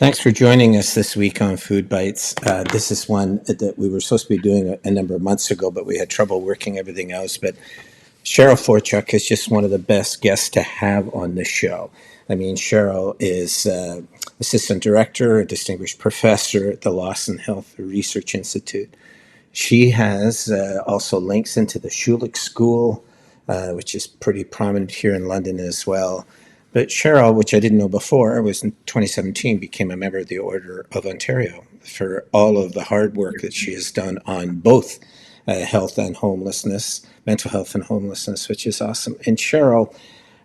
Thanks for joining us this week on Food Bites. This is one that we were supposed to be doing a number of months ago, but we had trouble working everything else. But Cheryl Forchuk is just one of the best guests to have on the show. I mean, Cheryl is assistant director, a distinguished professor at the Lawson Health Research Institute. She has also links into the Schulich School, which is pretty prominent here in London as well. But Cheryl, which I didn't know before, was in 2017 became a member of the Order of Ontario for all of the hard work that she has done on both health and homelessness, mental health and homelessness, which is awesome. And Cheryl,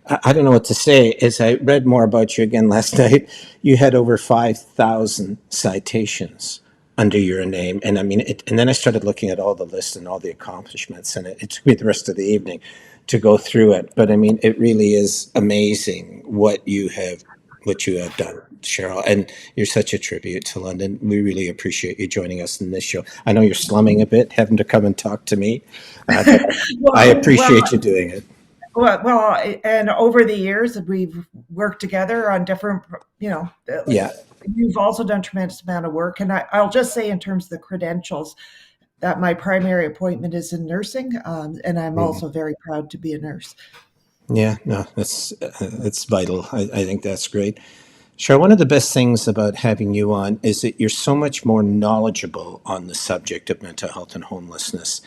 I don't know what to say. As I read more about you again last night, you had over 5,000 citations under your name. And I mean, and then I started looking at all the lists and all the accomplishments, and it took me the rest of the evening to go through it. But I mean, it really is amazing what you have done, Cheryl. And you're such a tribute to London. We really appreciate you joining us in this show. I know you're slumming a bit, having to come and talk to me. I appreciate you doing it. And over the years, we've worked together on different, Yeah. You've also done a tremendous amount of work. And I'll just say in terms of the credentials, that my primary appointment is in nursing, and I'm also very proud to be a nurse. Yeah, no, that's vital. I think that's great. Cheryl, one of the best things about having you on is that you're so much more knowledgeable on the subject of mental health and homelessness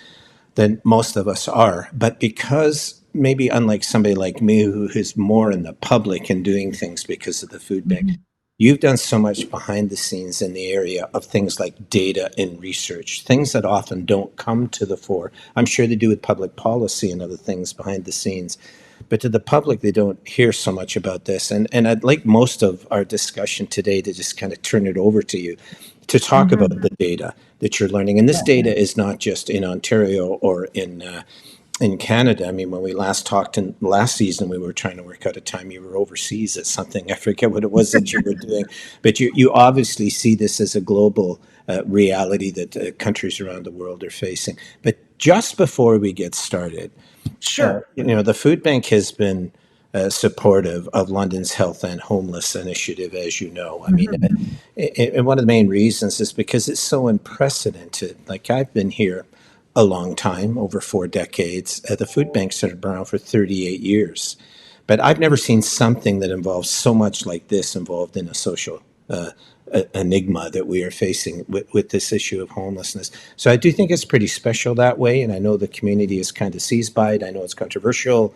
than most of us are. But because maybe unlike somebody like me who is more in the public and doing things because of the food bank, you've done so much behind the scenes in the area of things like data and research, things that often don't come to the fore. I'm sure they do with public policy and other things behind the scenes. But to the public, they don't hear so much about this. And I'd like most of our discussion today to just kind of turn it over to you to talk about the data that you're learning. And this data is not just in Ontario or in Canada. I mean, when we last talked in last season, we were trying to work out a time you were overseas at something. I forget what it was that you were doing. But you obviously see this as a global reality that countries around the world are facing. But just before we get started, Sure. The food bank has been supportive of London's health and homeless initiative, as you know. I mean, and one of the main reasons is because it's so unprecedented. Like, I've been here a long time, over 4 decades. The food bank's been around for 38 years. But I've never seen something that involves so much like this involved in a social enigma that we are facing with this issue of homelessness. So I do think it's pretty special that way, and I know the community is kind of seized by it. I know it's controversial,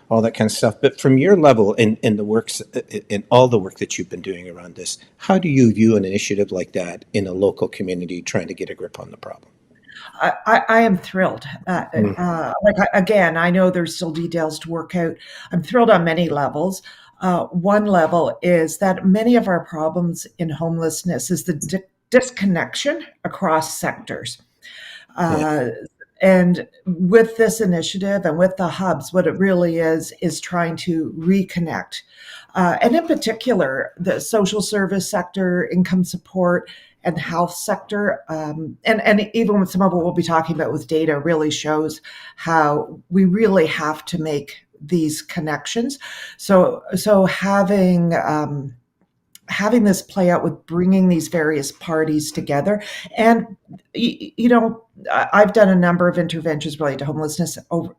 all that kind of stuff. But from your level in the works, in all the work that you've been doing around this, how do you view an initiative like that in a local community trying to get a grip on the problem? I am thrilled. Again, I know there's still details to work out. I'm thrilled on many levels. One level is that many of our problems in homelessness is the disconnection across sectors. And with this initiative and with the hubs, what it really is trying to reconnect. And in particular, the social service sector, income support, and health sector, and even with some of what we'll be talking about with data really shows how we really have to make these connections. So having this play out with bringing these various parties together. And, I've done a number of interventions related to homelessness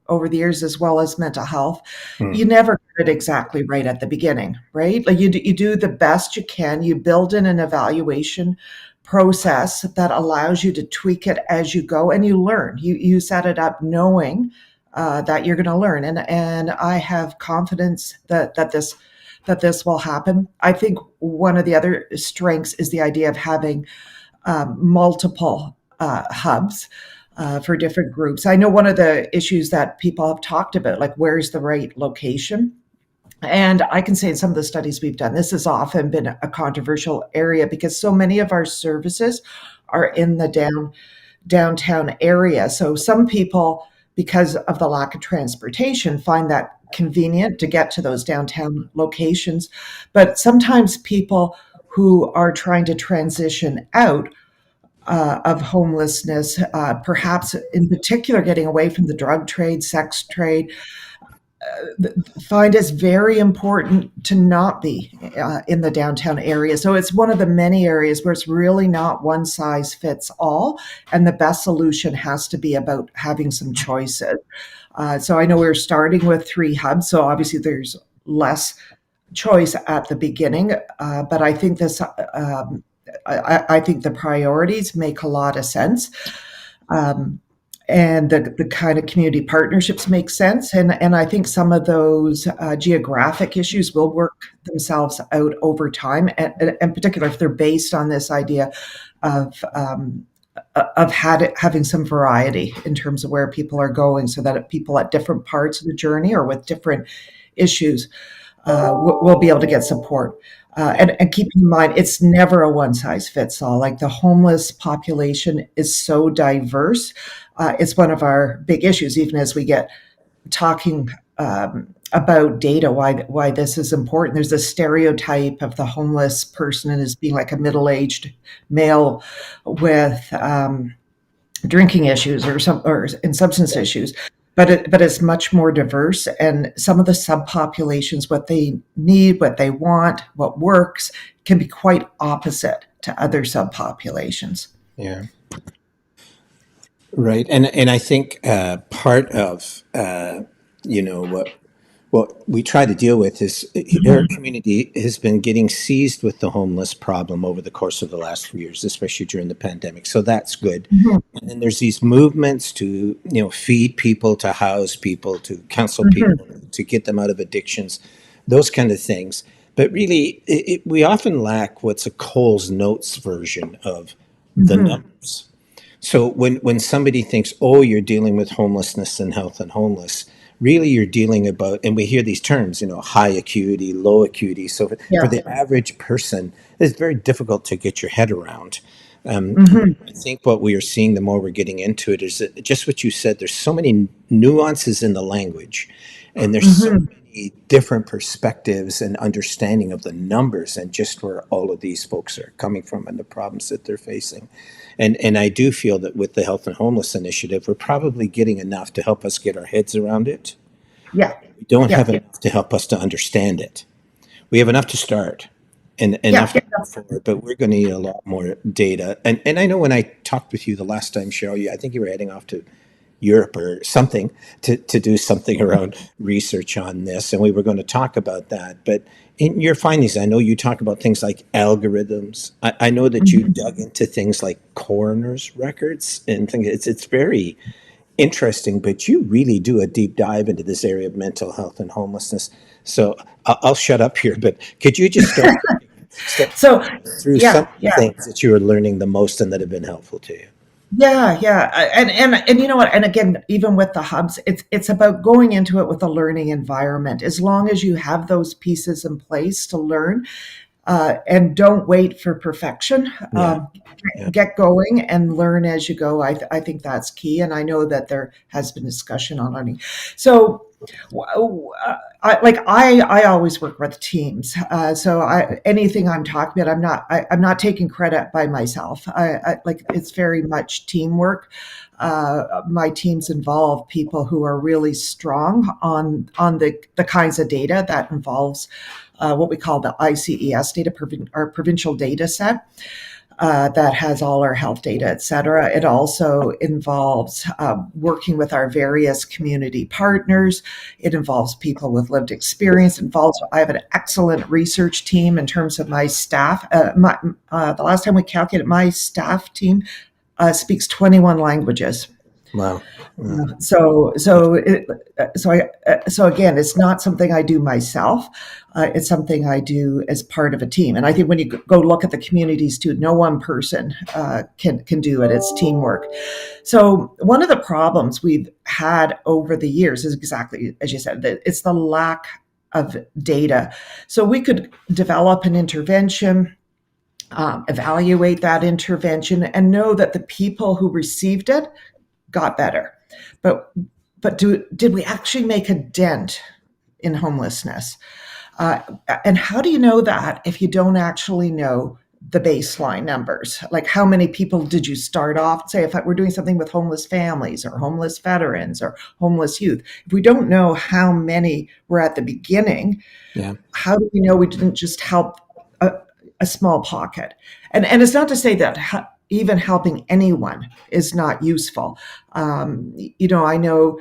over the years, as well as mental health. You never get it exactly right at the beginning, right? Like you do the best you can. You build in an evaluation process that allows you to tweak it as you go, and you learn. You set it up knowing that you're going to learn. And I have confidence that this will happen. I think one of the other strengths is the idea of having multiple hubs for different groups. I know one of the issues that people have talked about, like where's the right location? And I can say in some of the studies we've done, this has often been a controversial area because so many of our services are in the downtown area. So some people, because of the lack of transportation, find that convenient to get to those downtown locations. But sometimes people who are trying to transition out of homelessness, perhaps in particular getting away from the drug trade, sex trade, find it's very important to not be in the downtown area. So it's one of the many areas where it's really not one size fits all, and the best solution has to be about having some choices. So I know we're starting with 3 hubs, so obviously there's less choice at the beginning, but I think I think the priorities make a lot of sense. Um, and the kind of community partnerships make sense. And I think some of those geographic issues will work themselves out over time, and in particular, if they're based on this idea of having some variety in terms of where people are going, so that people at different parts of the journey or with different issues will be able to get support. And keep in mind, it's never a one size fits all. Like the homeless population is so diverse. It's one of our big issues, even as we get talking about data, why this is important. There's a stereotype of the homeless person as being like a middle aged male with drinking issues or in substance issues, but it's much more diverse, and some of the subpopulations, what they need, what they want, what works, can be quite opposite to other subpopulations. Yeah. Right. And I think part of what we try to deal with is our community has been getting seized with the homeless problem over the course of the last few years, especially during the pandemic. So that's good. Mhm. And then there's these movements to, feed people, to house people, to counsel Mhm. people, to get them out of addictions, those kind of things. But really, we often lack what's a Cole's Notes version of the Mhm. numbers. So when somebody thinks, oh, you're dealing with homelessness and health and homeless, really you're dealing about, and we hear these terms, high acuity, low acuity. So for Yeah. the average person, it's very difficult to get your head around. Mhm. I think what we are seeing, the more we're getting into it, is that just what you said. There's so many nuances in the language, and there's so Mhm. many different perspectives and understanding of the numbers and just where all of these folks are coming from and the problems that they're facing. And I do feel that with the Health and Homeless Initiative, we're probably getting enough to help us get our heads around it. Yeah. We don't have Yeah. enough to help us to understand it. We have enough to start and Yeah. enough to move forward, but we're going to need a lot more data. And I know when I talked with you the last time, Cheryl, I think you were heading off to Europe or something to do something around research on this, and we were going to talk about that. But in your findings, I know you talk about things like algorithms. I know that you Mhm. dug into things like coroner's records and things. It's very interesting, but you really do a deep dive into this area of mental health and homelessness. So I'll shut up here, but could you just start So through some yeah, of the yeah. things that you are learning the most and that have been helpful to you? Yeah, yeah, and you know what? And again, even with the hubs, it's about going into it with a learning environment. As long as you have those pieces in place to learn, and don't wait for perfection. Yeah, yeah, Get going and learn as you go. I think that's key, and I know that there has been discussion on learning. So, I always work with teams. So anything I'm talking about, I'm not taking credit by myself. Like it's very much teamwork. My teams involve people who are really strong on the kinds of data that involves what we call the ICES data, our provincial data set. That has all our health data, et cetera. It also involves working with our various community partners. It involves people with lived experience. I have an excellent research team in terms of my staff. The last time we calculated, my staff team speaks 21 languages. wow. Wow. So again, it's not something I do myself. It's something I do as part of a team. And I think when you go look at the communities too, no one person can do it. It's teamwork. So one of the problems we've had over the years is exactly as you said, that it's the lack of data. So we could develop an intervention, evaluate that intervention, and know that the people who received it got better. But did we actually make a dent in homelessness? Uh, and how do you know that if you don't actually know the baseline numbers. Like, how many people did you start off? Say, if we're doing something with homeless families or homeless veterans or homeless youth, if we don't know how many were at the beginning, Yeah. how do we know we didn't just help a small pocket? And it's not to say that even helping anyone is not useful. I know,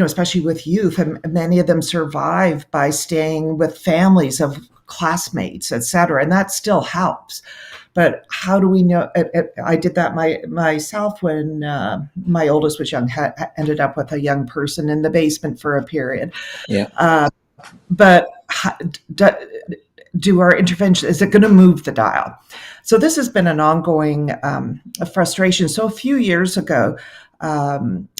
especially with youth, and many of them survive by staying with families of classmates, et cetera, and that still helps. But how do we know? I did that myself when my oldest was young. Ended up with a young person in the basement for a period. Yeah. But do our intervention, is it going to move the dial? So this has been an ongoing frustration. So a few years ago,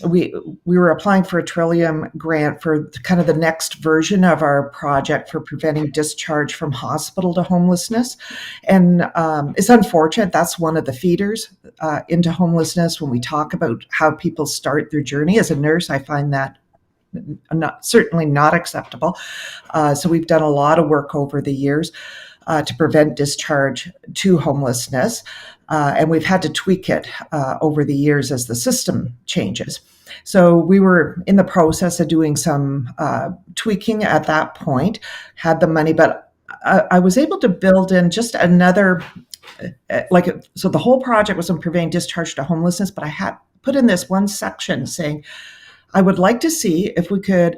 we were applying for a Trillium grant for kind of the next version of our project for preventing discharge from hospital to homelessness. And it's unfortunate that's one of the feeders into homelessness when we talk about how people start their journey. As a nurse, I find that certainly not acceptable. So we've done a lot of work over the years to prevent discharge to homelessness. And we've had to tweak it over the years as the system changes. So we were in the process of doing some tweaking at that point, had the money, but I was able to build in just another, so the whole project was on preventing discharge to homelessness, but I had put in this one section saying, I would like to see if we could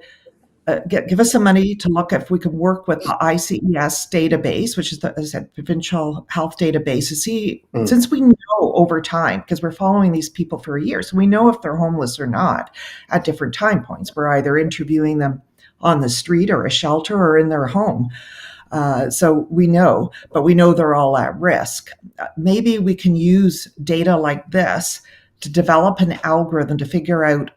give us some money to look if we could work with the ICES database, which is the, as I said, provincial health database, to see, since we know over time, because we're following these people for a year, so we know if they're homeless or not at different time points. We're either interviewing them on the street or a shelter or in their home. So we know, but we know they're all at risk. Maybe we can use data like this to develop an algorithm to figure out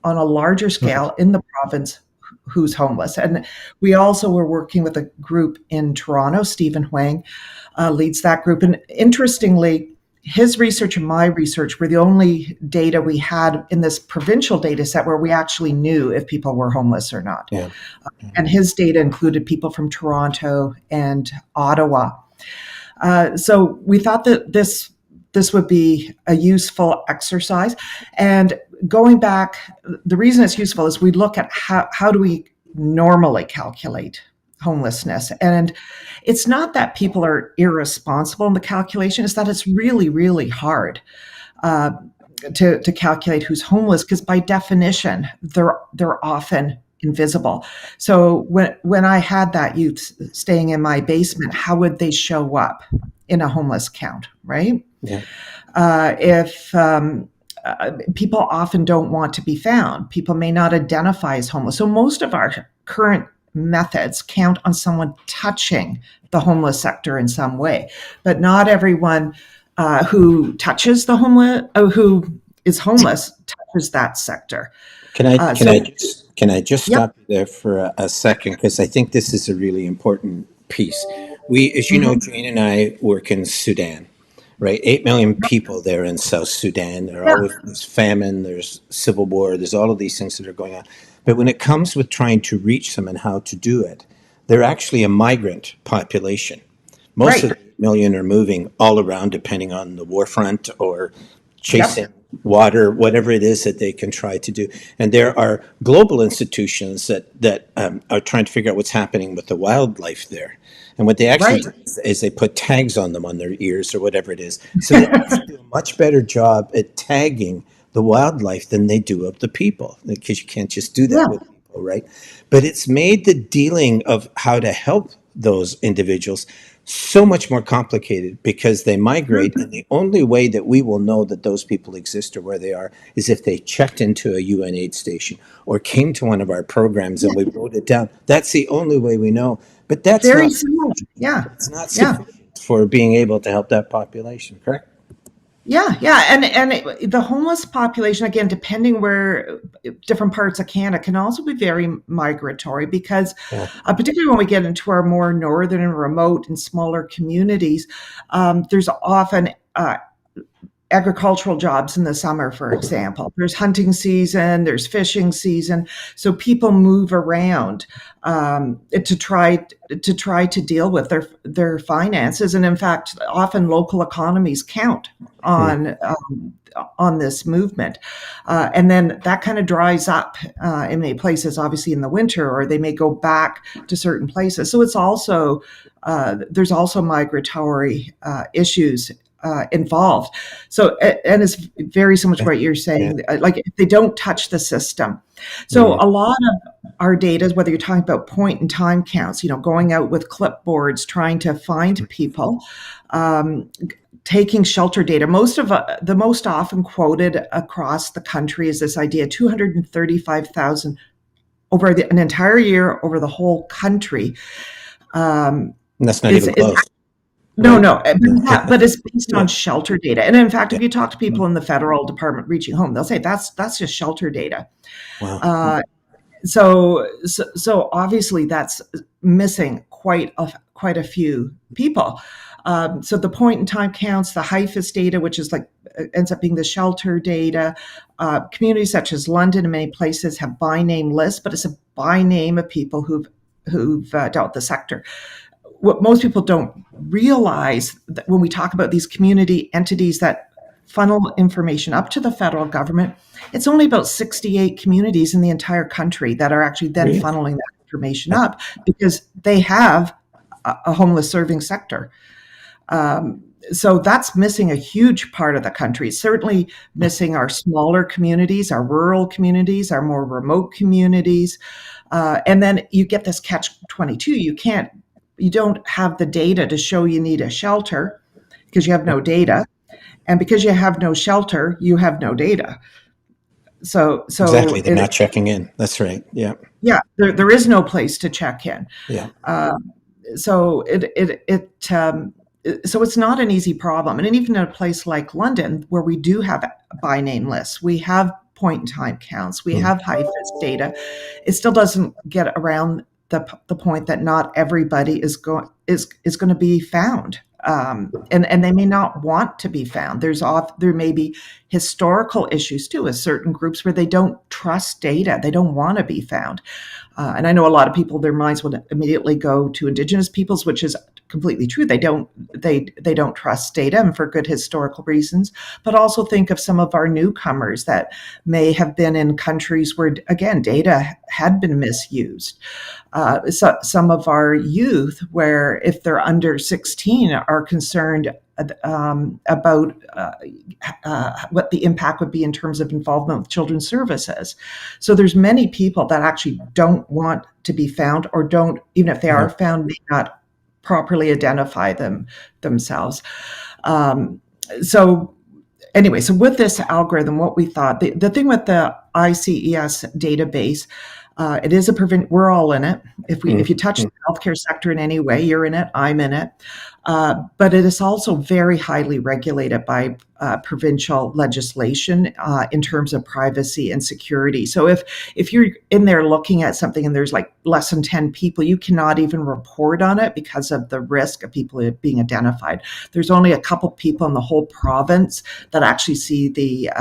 on a larger scale in the province who's homeless. And we also were working with a group in Toronto. Stephen Huang leads that group. And interestingly, his research and my research were the only data we had in this provincial data set where we actually knew if people were homeless or not. Yeah. And his data included people from Toronto and Ottawa. So we thought that this would be a useful exercise. And going back, the reason it's useful is we look at how do we normally calculate homelessness. And it's not that people are irresponsible in the calculation, it's that it's really, really hard to calculate who's homeless, because by definition, they're often invisible. So when I had that youth staying in my basement, how would they show up in a homeless count, right? Yeah. If people often don't want to be found, people may not identify as homeless. So most of our current methods count on someone touching the homeless sector in some way, but not everyone who touches the homeless, who is homeless, touches that sector. Can I just Yep. stop you there for a second? Because I think this is a really important piece. As you know, Jane and I work in Sudan, right? 8 million people there in South Sudan. There's famine, there's civil war, there's all of these things that are going on. But when it comes with trying to reach them and how to do it, they're actually a migrant population. Most of the 8 million are moving all around, depending on the war front or chasing water, whatever it is that they can try to do. And there are global institutions that are trying to figure out what's happening with the wildlife there. And what they actually do is they put tags on them on their ears or whatever it is. So they do a much better job at tagging the wildlife than they do of the people, because you can't just do that with people, right? But it's made the dealing of how to help those individuals so much more complicated, because they migrate, and the only way that we will know that those people exist or where they are is if they checked into a UN aid station or came to one of our programs and we wrote it down. That's the only way we know. But that's very similar. Yeah. It's not sufficient for being able to help that population, correct? Yeah, and the homeless population, again, depending where different parts of Canada, can also be very migratory, because particularly when we get into our more northern and remote and smaller communities, there's often agricultural jobs in the summer, for example. There's hunting season, there's fishing season, so people move around to try to deal with their finances. And in fact, often local economies count Hmm. on this movement, and then that kind of dries up in many places, obviously in the winter, or they may go back to certain places. So it's also there's also migratory issues involved. So, and it's very similar to what you're Yeah. saying, like if they don't touch the system. So Mm. a lot of our data, whether you're talking about point in time counts, going out with clipboards, trying to find people, um, taking shelter data. The most often quoted across the country is this idea: 235,000 over an entire year over the whole country. Um, And that's not is, even is close, no, right? no, but it's based Yeah. on shelter data. And in fact, Yeah. if you talk to Mm. people in the federal department reaching home, they'll say that's just shelter data. Wow. Uh, so obviously that's missing quite a few people. So the point in time counts, the HIFIS data, which is like ends up being the shelter data. Communities such as London and many places have by name lists, but it's a by name of people who've dealt with the sector. What most people don't realize that when we talk about these community entities that funnel information up to the federal government, it's only about 68 communities in the entire country that are actually then Really? funneling that information up because they have a homeless serving sector. So that's missing a huge part of the country. It's certainly missing our smaller communities, our rural communities, our more remote communities. And then you get this catch-22. You don't have the data to show you need a shelter because you have no data. And because you have no shelter, you have no data. So, Exactly. so They're it, not checking in. That's right. Yeah. yeah, there is no place to check in. Yeah. Um, so so it's not an easy problem. And even in a place like London, where we do have by name lists, we have point in time counts, we Mm. have HIFIS data, it still doesn't get around the point that not everybody is going to be found. And they may not want to be found. There may be historical issues too with certain groups where they don't trust data. They don't want to be found. And I know a lot of people, their minds will immediately go to Indigenous peoples, which is completely true. They don't trust data, and for good historical reasons. But also think of some of our newcomers that may have been in countries where, again, data had been misused. So some of our youth, where if they're under 16, are concerned about what the impact would be in terms of involvement with children's services. So there's many people that actually don't want to be found, or don't, even if they Yeah. are found, may not properly identify themselves. Um, so anyway, so with this algorithm, what we thought, the thing with the ICES database, it is we're all in it. Mm. If you touch Mm. the healthcare sector in any way, you're in it. I'm in it. But it is also very highly regulated by provincial legislation in terms of privacy and security. So if you're in there looking at something and there's like less than 10 people, you cannot even report on it because of the risk of people being identified. There's only a couple people in the whole province that actually see the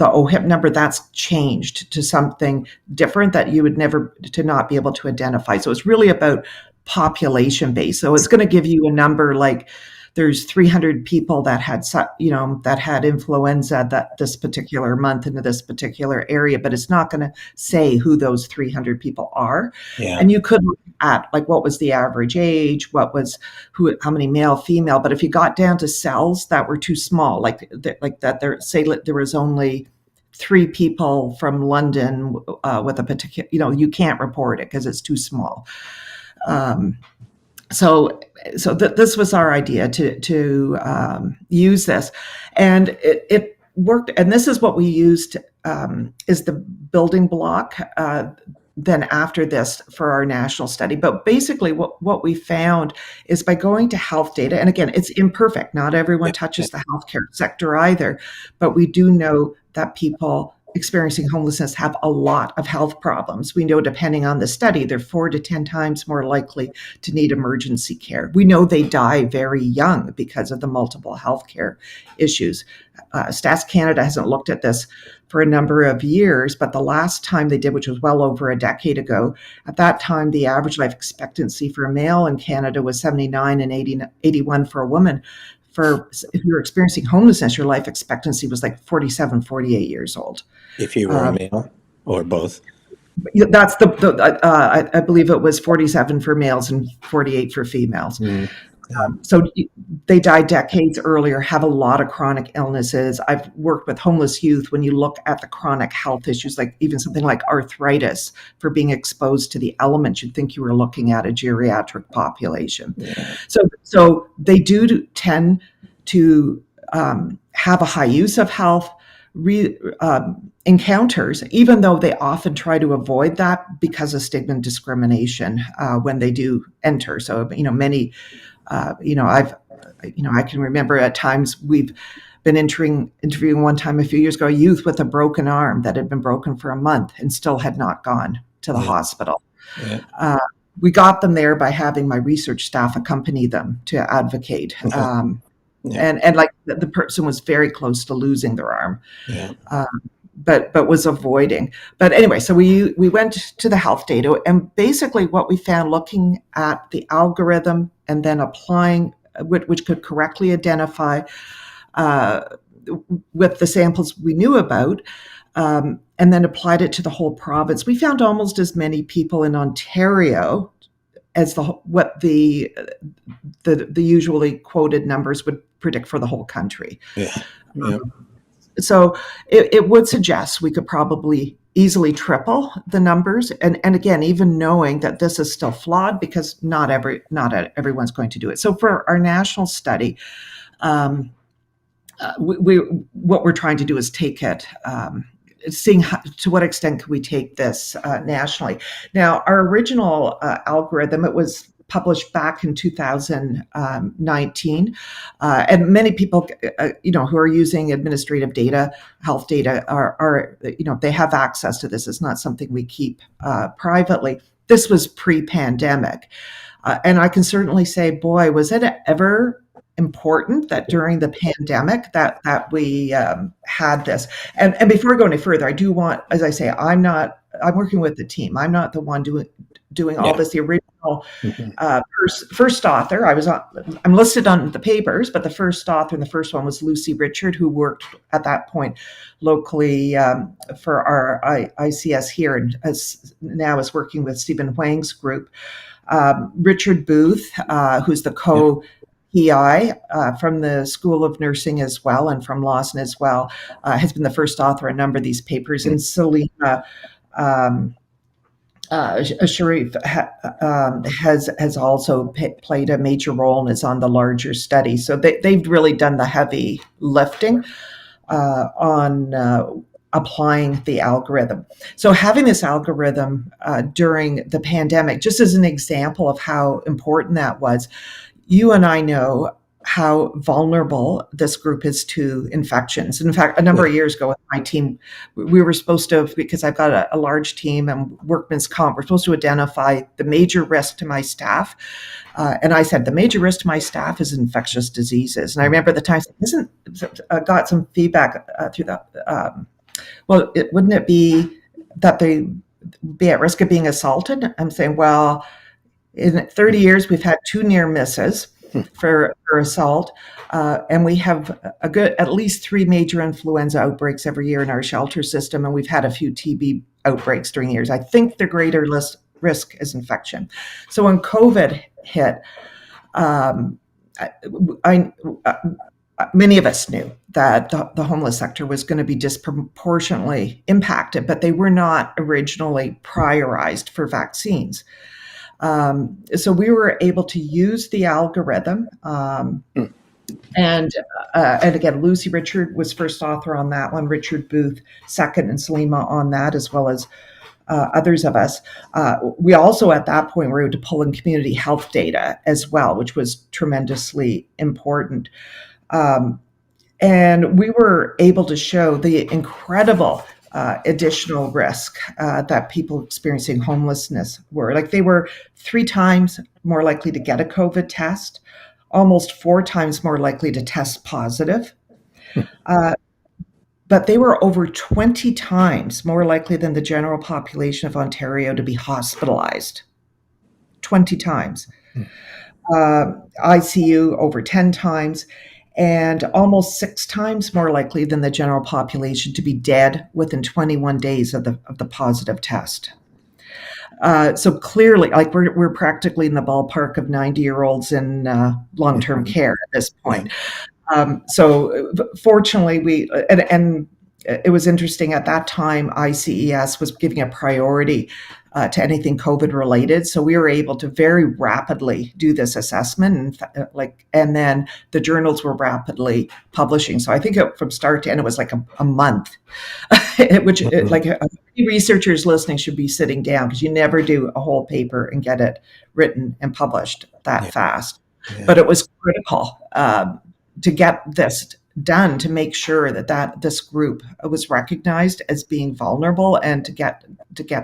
OHIP number. That's changed to something different that you would never to not be able to identify. So it's really about population base. So it's going to give you a number like there's 300 people that had influenza that this particular month into this particular area, but it's not going to say who those 300 people are. Yeah. And you could look at like what was the average age, how many male, female. But if you got down to cells that were too small, like that, there was only 3 people from London with a particular, you can't report it because it's too small. This was our idea to use this, and it worked. And this is what we used is the building block. Then after this for our national study. But basically what we found is by going to health data, and again, it's imperfect. Not everyone Yeah. Yeah. touches the healthcare sector either, but we do know that people experiencing homelessness have a lot of health problems. We know, depending on the study, they're 4 to 10 times more likely to need emergency care. We know they die very young because of the multiple health care issues. Stats Canada hasn't looked at this for a number of years, but the last time they did, which was well over a decade ago, at that time, the average life expectancy for a male in Canada was 79 and 81 for a woman. If you're experiencing homelessness, your life expectancy was like 47, 48 years old. If you were a male or both. That's I believe it was 47 for males and 48 for females. So they died decades earlier, have a lot of chronic illnesses. I've worked with homeless youth. When you look at the chronic health issues, like even something like arthritis for being exposed to the elements, you'd think you were looking at a geriatric population. Yeah. So they do tend to have a high use of health encounters, even though they often try to avoid that because of stigma and discrimination when they do enter. So, many, I can remember at times we've been interviewing one time a few years ago, a youth with a broken arm that had been broken for a month and still had not gone to the hospital. Yeah. We got them there by having my research staff accompany them to advocate. And like the person was very close to losing their arm, but was avoiding. But anyway, so we went to the health data, and basically what we found, looking at the algorithm and then applying, which could correctly identify with the samples we knew about, and then applied it to the whole province. We found almost as many people in Ontario as what the usually quoted numbers would predict for the whole country. So it would suggest we could probably easily triple the numbers. And again, even knowing that this is still flawed because not everyone's going to do it. So for our national study, what we're trying to do is take it, seeing to what extent can we take this nationally. Now, our original algorithm, it was published back in 2019, and many people, who are using administrative data, health data, are they have access to this. It's not something we keep privately. This was pre-pandemic, and I can certainly say, boy, was it ever important that during the pandemic that we had this. And before I go any further, I do want, as I say, I'm working with the team. I'm not the one doing all this. The original first author, I'm listed on the papers, but the first author and the first one was Lucy Richard, who worked at that point locally for our ICS here, and now is working with Stephen Huang's group. Richard Booth, who's the PI from the School of Nursing as well, and from Lawson as well, has been the first author of a number of these papers. And Selima Sharif has also played a major role and is on the larger study. So they've really done the heavy lifting on applying the algorithm. So having this algorithm during the pandemic, just as an example of how important that was, you and I know how vulnerable this group is to infections. In fact, a number of years ago with my team, we were supposed to, because I've got a large team and workman's comp, we're supposed to identify the major risk to my staff. And I said, the major risk to my staff is infectious diseases. And I remember at the time, got some feedback through the, wouldn't it be that they be at risk of being assaulted? I'm saying, well, in 30 years, we've had 2 near misses for assault, and we have at least 3 major influenza outbreaks every year in our shelter system, and we've had a few TB outbreaks during the years. I think the greater risk is infection. So when COVID hit, many of us knew that the homeless sector was going to be disproportionately impacted, but they were not originally prioritized for vaccines. So we were able to use the algorithm, and again, Lucy Richard was first author on that one, Richard Booth second, and Selima on that, as well as others of us. We also at that point were able to pull in community health data as well, which was tremendously important. And we were able to show the incredible additional risk that people experiencing homelessness were. Like they were 3 times more likely to get a COVID test, almost 4 times more likely to test positive. But they were over 20 times more likely than the general population of Ontario to be hospitalized. 20 times. ICU over 10 times, and almost 6 times more likely than the general population to be dead within 21 days of the positive test. So clearly, like we're practically in the ballpark of 90-year-olds in long-term care at this point. So fortunately, and it was interesting at that time, ICES was giving a priority to anything COVID related. So we were able to very rapidly do this assessment, and then the journals were rapidly publishing. So I think from start to end, it was like a month, which like researchers listening should be sitting down, because you never do a whole paper and get it written and published that fast. Yeah. But it was critical to get this done, to make sure that this group was recognized as being vulnerable and to get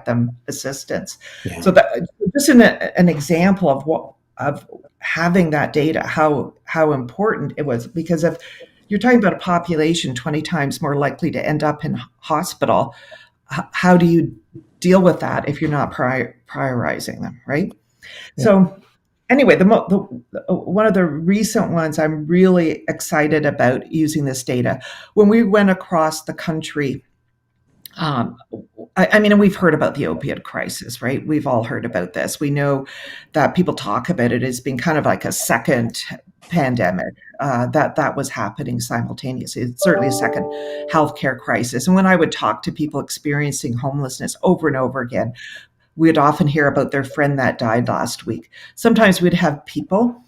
them assistance. Yeah. So that just an example of having that data, how important it was, because if you're talking about a population 20 times more likely to end up in hospital, how do you deal with that if you're not prioritizing them, right? Yeah. So anyway, one of the recent ones I'm really excited about using this data. When we went across the country, I mean, we've heard about the opioid crisis, right? We've all heard about this. We know that people talk about it as being kind of like a second pandemic that was happening simultaneously. It's certainly a second healthcare crisis. And when I would talk to people experiencing homelessness over and over again, we'd often hear about their friend that died last week. Sometimes we'd have people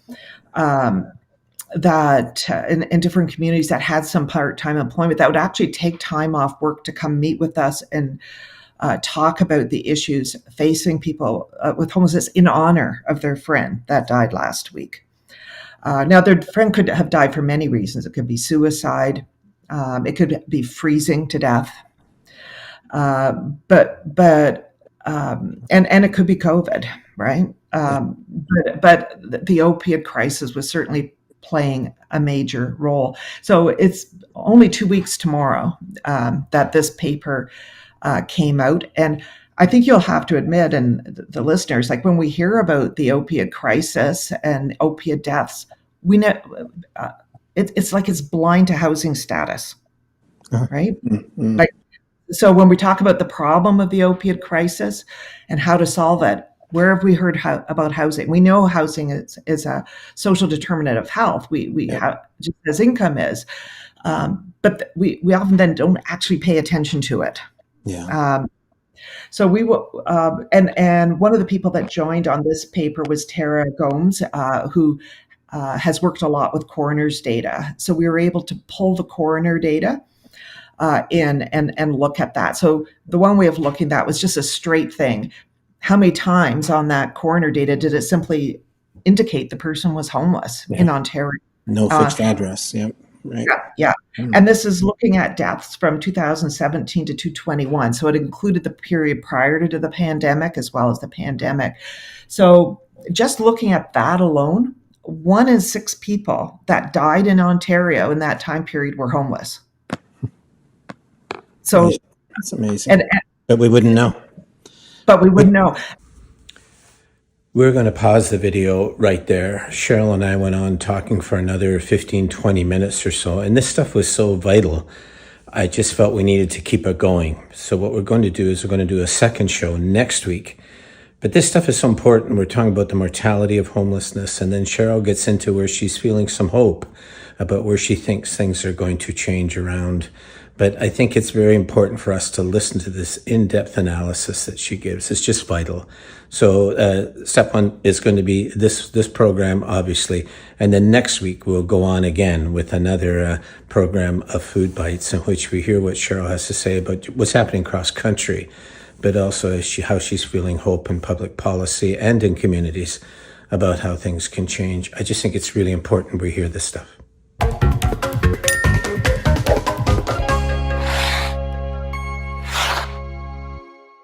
that in different communities that had some part-time employment that would actually take time off work to come meet with us and talk about the issues facing people with homelessness in honor of their friend that died last week. Now, their friend could have died for many reasons. It could be suicide. It could be freezing to death. But it could be COVID, right? But the opioid crisis was certainly playing a major role. So it's only 2 weeks tomorrow that this paper came out. And I think you'll have to admit, and the listeners, like when we hear about the opioid crisis and opioid deaths, we know it's like it's blind to housing status, right? Mm-hmm. Like, so when we talk about the problem of the opioid crisis and how to solve it, where have we heard about housing? We know housing is a social determinant of health. We have, just as income is, but we often then don't actually pay attention to it. Yeah. So we will, and one of the people that joined on this paper was Tara Gomes, who has worked a lot with coroner's data. So we were able to pull the coroner data in and look at that. So the one way of looking at that was just a straight thing. How many times on that coroner data did it simply indicate the person was homeless in Ontario? No fixed address. Yep. Right. Yeah. And this is looking at deaths from 2017 to 2021. So it included the period prior to the pandemic as well as the pandemic. So just looking at that alone, 1 in 6 people that died in Ontario in that time period were homeless. So that's amazing. But we wouldn't know. We're going to pause the video right there. Cheryl and I went on talking for another 15, 20 minutes or so. And this stuff was so vital, I just felt we needed to keep it going. So what we're going to do is we're going to do a second show next week. But this stuff is so important. We're talking about the mortality of homelessness. And then Cheryl gets into where she's feeling some hope about where she thinks things are going to change around. But I think it's very important for us to listen to this in-depth analysis that she gives. It's just vital. So step 1 is going to be this program, obviously. And then next week, we'll go on again with another program of Food Bites in which we hear what Cheryl has to say about what's happening cross country, but also how she's feeling hope in public policy and in communities about how things can change. I just think it's really important we hear this stuff.